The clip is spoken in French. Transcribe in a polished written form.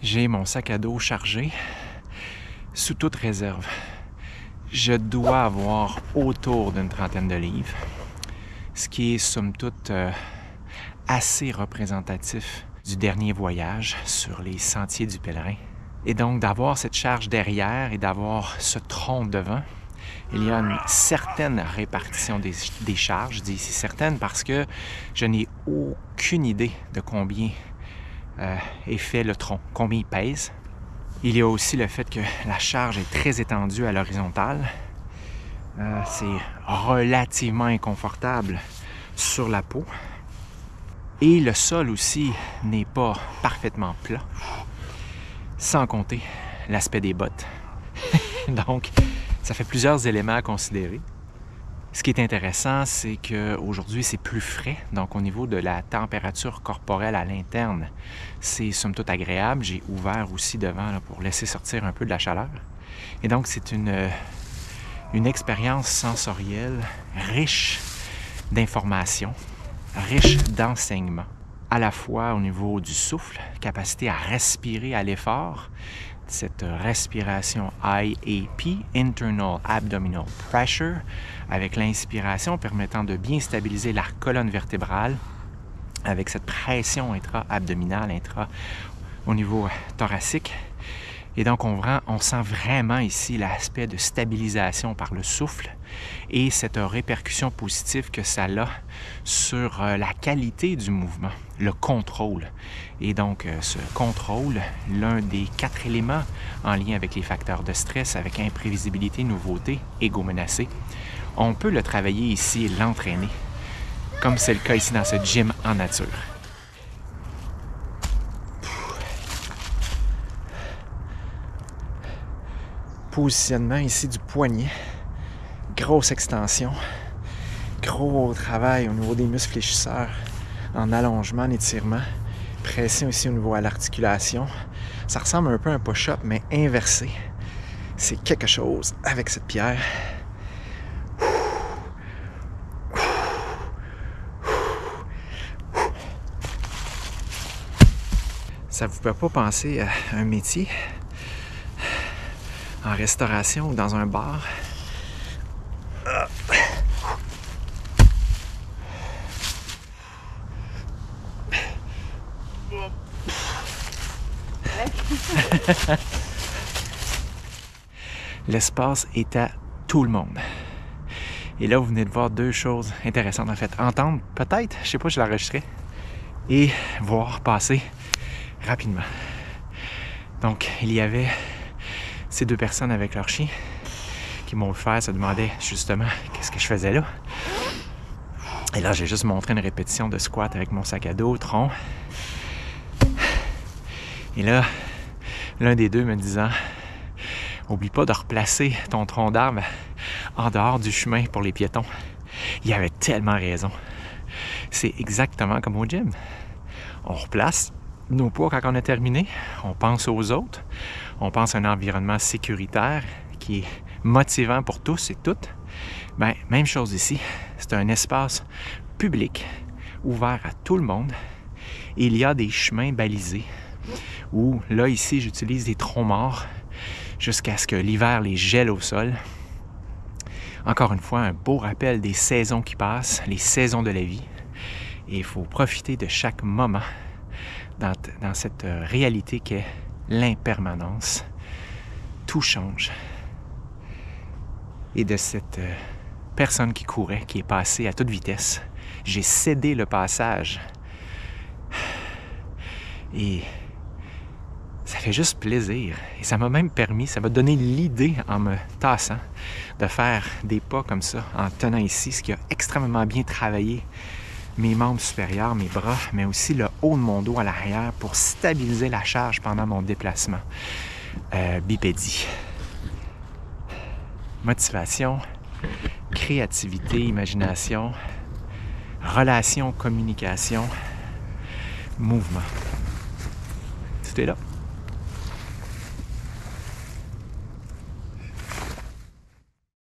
J'ai mon sac à dos chargé, sous toute réserve. Je dois avoir autour d'une trentaine de livres, ce qui est somme toute assez représentatif du dernier voyage sur les sentiers du pèlerin. Et donc d'avoir cette charge derrière et d'avoir ce tronc devant, il y a une certaine répartition des charges. Je dis ici certaine parce que je n'ai aucune idée de combien est fait le tronc, combien il pèse. Il y a aussi le fait que la charge est très étendue à l'horizontale. C'est relativement inconfortable sur la peau. Et le sol aussi n'est pas parfaitement plat, sans compter l'aspect des bottes. Donc, ça fait plusieurs éléments à considérer. Ce qui est intéressant, c'est qu'aujourd'hui, c'est plus frais. Donc, au niveau de la température corporelle à l'interne, c'est somme toute agréable. J'ai ouvert aussi devant là, pour laisser sortir un peu de la chaleur. Et donc, c'est une expérience sensorielle riche d'informations, riche d'enseignements, à la fois au niveau du souffle, capacité à respirer à l'effort, cette respiration IAP, Internal Abdominal Pressure, avec l'inspiration permettant de bien stabiliser la colonne vertébrale, avec cette pression intra-abdominale, au niveau thoracique. Et donc, on sent vraiment ici l'aspect de stabilisation par le souffle et cette répercussion positive que ça a sur la qualité du mouvement, le contrôle. Et donc, ce contrôle, l'un des 4 éléments en lien avec les facteurs de stress, avec imprévisibilité, nouveauté, ego menacé, on peut le travailler ici et l'entraîner, comme c'est le cas ici dans ce gym en nature. Positionnement ici du poignet, grosse extension, gros travail au niveau des muscles fléchisseurs, en allongement, en étirement, pression ici au niveau à l'articulation. Ça ressemble un peu à un push-up, mais inversé. C'est quelque chose avec cette pierre. Ça vous fait pas penser à un métier en restauration ou dans un bar. L'espace est à tout le monde. Et là, vous venez de voir 2 choses intéressantes en fait. Entendre, peut-être, je sais pas, je l'enregistrerai, et voir passer rapidement. Donc, il y avait ces 2 personnes avec leur chien qui m'ont fait se demandaient justement qu'est-ce que je faisais là. Et là, j'ai juste montré une répétition de squat avec mon sac à dos, tronc. Et là, l'un des 2 me disant « Oublie pas de replacer ton tronc d'arbre en dehors du chemin pour les piétons. » Il avait tellement raison. C'est exactement comme au gym. On replace nos poids quand on a terminé, on pense aux autres, on pense à un environnement sécuritaire qui est motivant pour tous et toutes. Bien, même chose ici, c'est un espace public, ouvert à tout le monde. Et il y a des chemins balisés où, là, ici, j'utilise des troncs morts jusqu'à ce que l'hiver les gèle au sol. Encore une fois, un beau rappel des saisons qui passent, les saisons de la vie. Et il faut profiter de chaque moment dans cette réalité qu'est l'impermanence. Tout change. Et de cette personne qui courait, qui est passée à toute vitesse, j'ai cédé le passage. Et ça fait juste plaisir. Et ça m'a même permis, ça m'a donné l'idée en me tassant de faire des pas comme ça, en tenant ici, ce qui a extrêmement bien travaillé mes membres supérieurs, mes bras, mais aussi le haut de mon dos à l'arrière pour stabiliser la charge pendant mon déplacement. Bipédie. Motivation, créativité, imagination, relation, communication, mouvement. Tout est là.